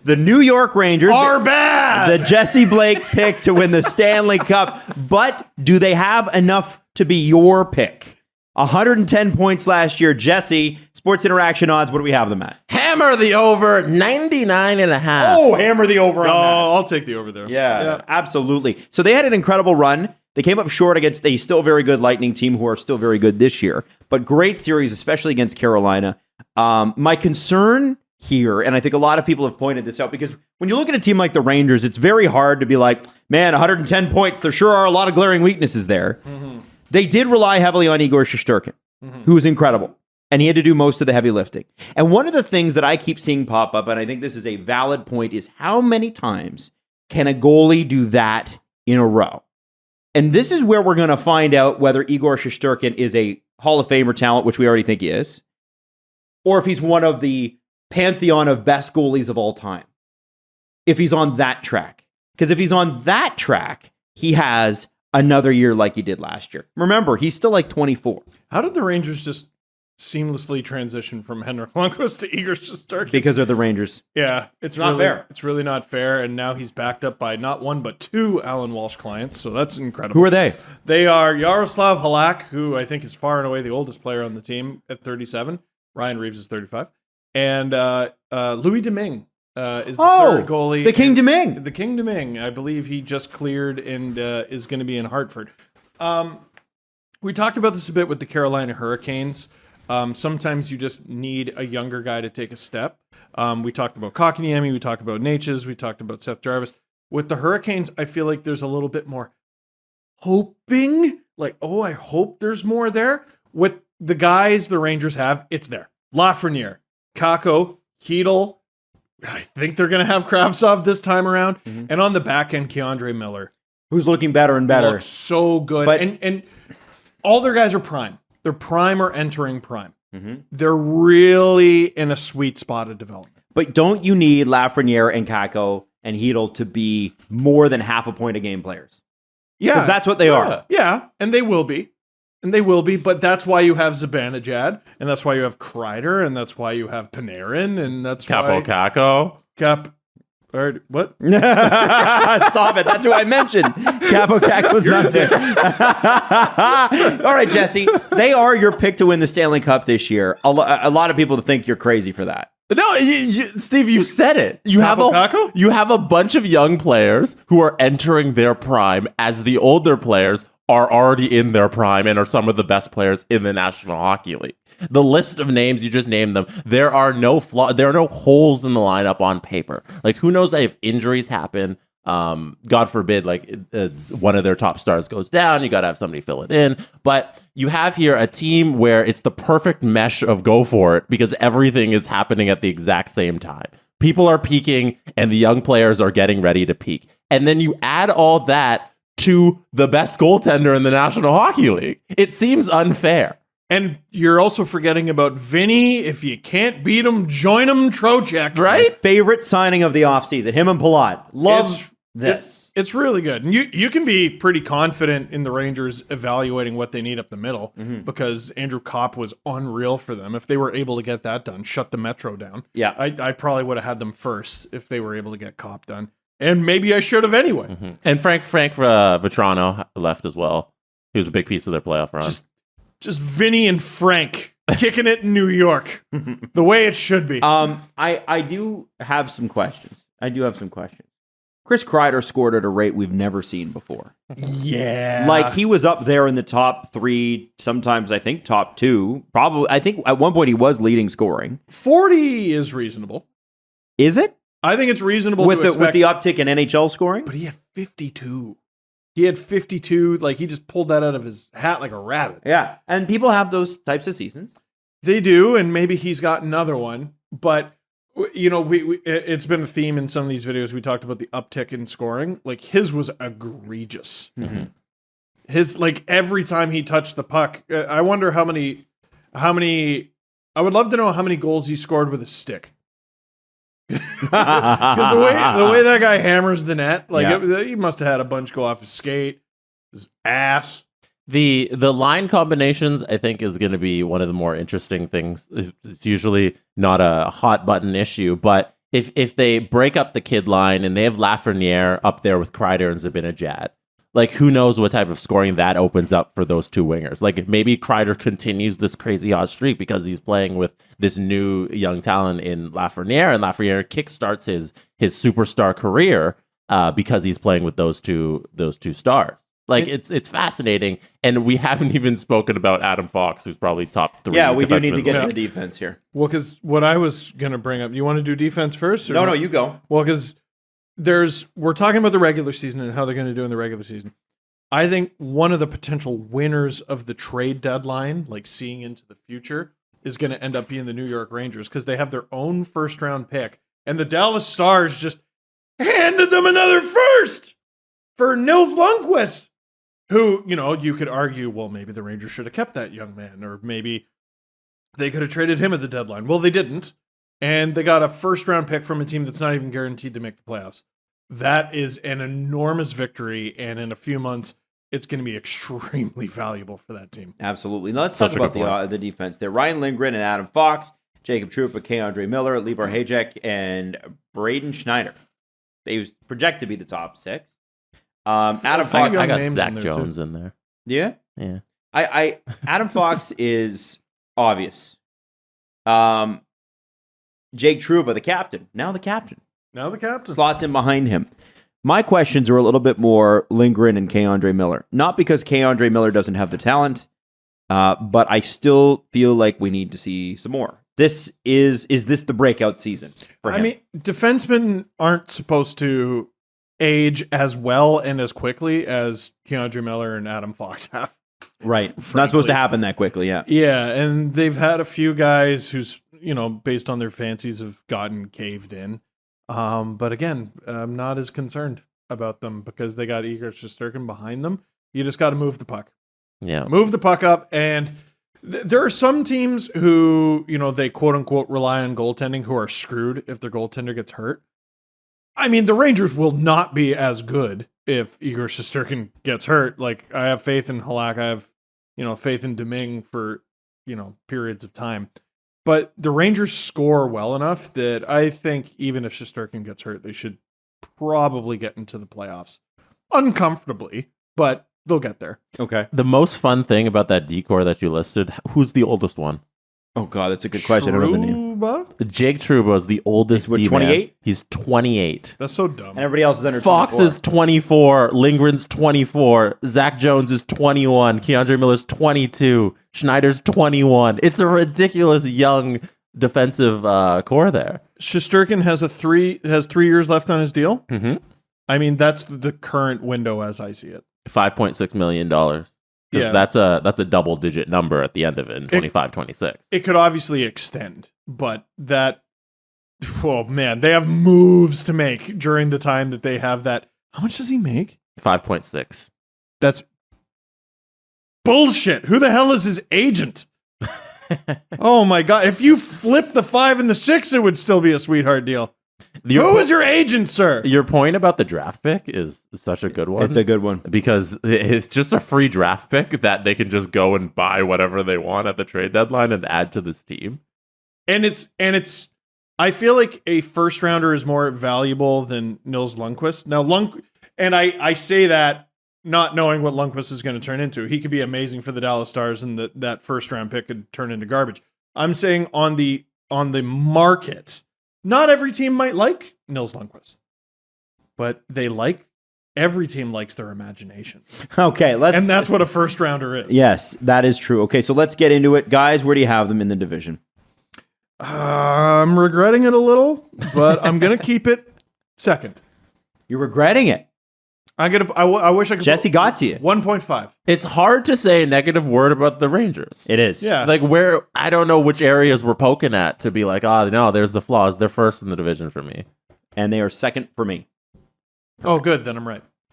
The New York Rangers are bad. The Jesse Blake pick to win the Stanley Cup. But do they have enough to be your pick? 110 points last year. Jesse, Sports Interaction odds, what do we have them at? Hammer the over, 99.5. Oh, hammer the over on that. I'll take the over there. Yeah, absolutely. So they had an incredible run. They came up short against a still very good Lightning team who are still very good this year. But great series, especially against Carolina. My concern here, and I think a lot of people have pointed this out, because when you look at a team like the Rangers, it's very hard to be like, man, 110 points, there sure are a lot of glaring weaknesses there. Mm-hmm. They did rely heavily on Igor Shesterkin, who was incredible. And he had to do most of the heavy lifting. And one of the things that I keep seeing pop up, and I think this is a valid point, is how many times can a goalie do that in a row? And this is where we're going to find out whether Igor Shesterkin is a Hall of Famer talent, which we already think he is, or if he's one of the pantheon of best goalies of all time. If he's on that track. Because if he's on that track, he has another year like he did last year. Remember, he's still like 24. How did the Rangers just seamlessly transition from Henrik Lundqvist to Igor Shesterkin? Because they're the Rangers. Yeah, it's not really, fair. It's really not fair, and now he's backed up by not one but two Alan Walsh clients, so that's incredible. Who are they? They are Yaroslav Halak, who I think is far and away the oldest player on the team at 37. Ryan Reeves is 35. And Louis Domingue is the third goalie. The King Domingue. The King Domingue. I believe he just cleared and is going to be in Hartford. We talked about this a bit with the Carolina Hurricanes. Sometimes you just need a younger guy to take a step. We talked about Kotkaniemi, we talked about Natchez, we talked about Seth Jarvis. With the Hurricanes, I feel like there's a little bit more hoping. Like, oh, I hope there's more there. With the guys the Rangers have, it's there. Lafreniere, Kakko, Hedl. I think they're going to have Kravtsov this time around. Mm-hmm. And on the back end, Keandre Miller. Who's looking better and better. Looks so good. But, and all their guys are prime. They're prime or entering prime. Mm-hmm. They're really in a sweet spot of development. But don't you need Lafreniere and Kakko and Hedl to be more than half a point a game players? Yeah. Because that's what they are. Yeah, and they will be. But that's why you have Zibanejad, and that's why you have Kreider, and that's why you have Panarin, and that's Capo Kakko. Or what? Stop it. That's who I mentioned. Capo Kakko's not there. All right, Jesse. They are your pick to win the Stanley Cup this year. A lot of people think you're crazy for that. No, Steve, you said it. You have a bunch of young players who are entering their prime as the older players are already in their prime and are some of the best players in the National Hockey League. The list of names, you just named them. There are no there are no holes in the lineup on paper. Like, who knows if injuries happen? God forbid, like one of their top stars goes down, you got to have somebody fill it in. But you have here a team where it's the perfect mesh of go for it because everything is happening at the exact same time. People are peaking and the young players are getting ready to peak. And then you add all that to the best goaltender in the National Hockey League. It seems unfair. And you're also forgetting about Vinny. If you can't beat him, join him, Trocheck. Right? Favorite signing of the offseason. Him and Palat. Love this. It's really good. And you can be pretty confident in the Rangers evaluating what they need up the middle because Andrew Kopp was unreal for them. If they were able to get that done, shut the Metro down. Yeah. I probably would have had them first if they were able to get Kopp done. And maybe I should have anyway. Mm-hmm. And Frank Vetrano left as well. He was a big piece of their playoff run. Just Vinny and Frank kicking it in New York the way it should be. I do have some questions. Chris Kreider scored at a rate we've never seen before. Yeah. Like, he was up there in the top 3, sometimes I think top 2. Probably, I think at one point he was leading scoring. 40 is reasonable. Is it? I think it's reasonable with the uptick in NHL scoring. But he had 52. Like, he just pulled that out of his hat like a rabbit. Yeah, and people have those types of seasons. They do, and maybe he's got another one. But, you know, it's been a theme in some of these videos. We talked about the uptick in scoring. Like, his was egregious. Mm-hmm. His, like, every time he touched the puck, I wonder how many. I would love to know how many goals he scored with a stick. Because the way that guy hammers the net, like he must have had a bunch go off his skate, his ass. The line combinations, I think, is going to be one of the more interesting things. It's usually not a hot button issue, but if they break up the kid line and they have Lafreniere up there with Kreider and Zibanejad, like who knows what type of scoring that opens up for those two wingers. Like maybe Kreider continues this crazy hot streak because he's playing with this new young talent in Lafreniere, and Lafreniere kickstarts his superstar career because he's playing with those two stars. Like it's fascinating, and we haven't even spoken about Adam Fox, who's probably top 3. Yeah, we do need to get to the defense here. Well, because what I was going to bring up, you want to do defense first? Or No, you go. Well, because we're talking about the regular season and how they're going to do in the regular season. I think one of the potential winners of the trade deadline, like seeing into the future, is going to end up being the New York Rangers because they have their own first-round pick, and the Dallas Stars just handed them another first for Nils Lundqvist. Who, you could argue, well, maybe the Rangers should have kept that young man, or maybe they could have traded him at the deadline. Well, they didn't, and they got a first-round pick from a team that's not even guaranteed to make the playoffs. That is an enormous victory, and in a few months, it's going to be extremely valuable for that team. Absolutely. Now let's talk about the defense there. Ryan Lindgren and Adam Fox, Jacob Trouba, K-Andre Miller, Libor Hajek, and Braden Schneider. They project to be the top 6. Adam Fox. I got Zach Jones in there. Yeah? Yeah. Adam Fox is obvious. Jake Trouba, the captain. Now the captain. Slots in behind him. My questions are a little bit more Lindgren and K-Andre Miller. Not because K-Andre Miller doesn't have the talent, but I still feel like we need to see some more. Is this the breakout season for him? I mean, defensemen aren't supposed to age as well and as quickly as K-Andre Miller and Adam Fox have. Right. It's not supposed to happen that quickly, yeah. Yeah, and they've had a few guys who's, based on their fancies have gotten caved in. But again, I'm not as concerned about them because they got Igor Shesterkin behind them. You just got to move the puck. Yeah. Move the puck up. And there are some teams who, they quote unquote rely on goaltending who are screwed if their goaltender gets hurt. I mean, the Rangers will not be as good if Igor Shesterkin gets hurt. Like, I have faith in Halak. I have, faith in Domingue for, periods of time. But the Rangers score well enough that I think even if Shesterkin gets hurt, they should probably get into the playoffs. Uncomfortably, but they'll get there. Okay. The most fun thing about that decor that you listed, who's the oldest one? Oh, God, that's a good question. I don't know the name. Jake Trouba is the oldest. He's 28? He's 28. That's so dumb. And everybody else is under Fox 24. is 24. Lindgren's 24. Zach Jones is 21. K-Andre Miller's 22. Schneider's 21. It's a ridiculous young defensive core there. Shesterkin has 3 years left on his deal. Mm-hmm. I mean, that's the current window as I see it. $5.6 million. Yeah, that's a double-digit number at the end of it in 25-26. It could obviously extend, but that, oh man, they have moves to make during the time that they have that. How much does he make? 5.6. That's bullshit. Who the hell is his agent? Oh my God. If you flip the 5 and the 6, it would still be a sweetheart deal. Who is your agent, sir? Your point about the draft pick is such a good one. It's a good one. Because it's just a free draft pick that they can just go and buy whatever they want at the trade deadline and add to this team. And it's I feel like a first rounder is more valuable than Nils Lundqvist. Now and I say that not knowing what Lundqvist is going to turn into. He could be amazing for the Dallas Stars and that first round pick could turn into garbage. I'm saying on the market, not every team might like Nils Lundqvist, but every team likes their imagination. Okay, and that's what a first rounder is. Yes, that is true. Okay, so let's get into it. Guys, where do you have them in the division? I'm regretting it a little, but I'm going to keep it second. You're regretting it? I wish I could. Jesse got to you. 1.5. It's hard to say a negative word about the Rangers. It is. Yeah. Like I don't know which areas we're poking at to be like, no, there's the flaws. They're first in the division for me. And they are second for me. Oh, good. Then I'm right.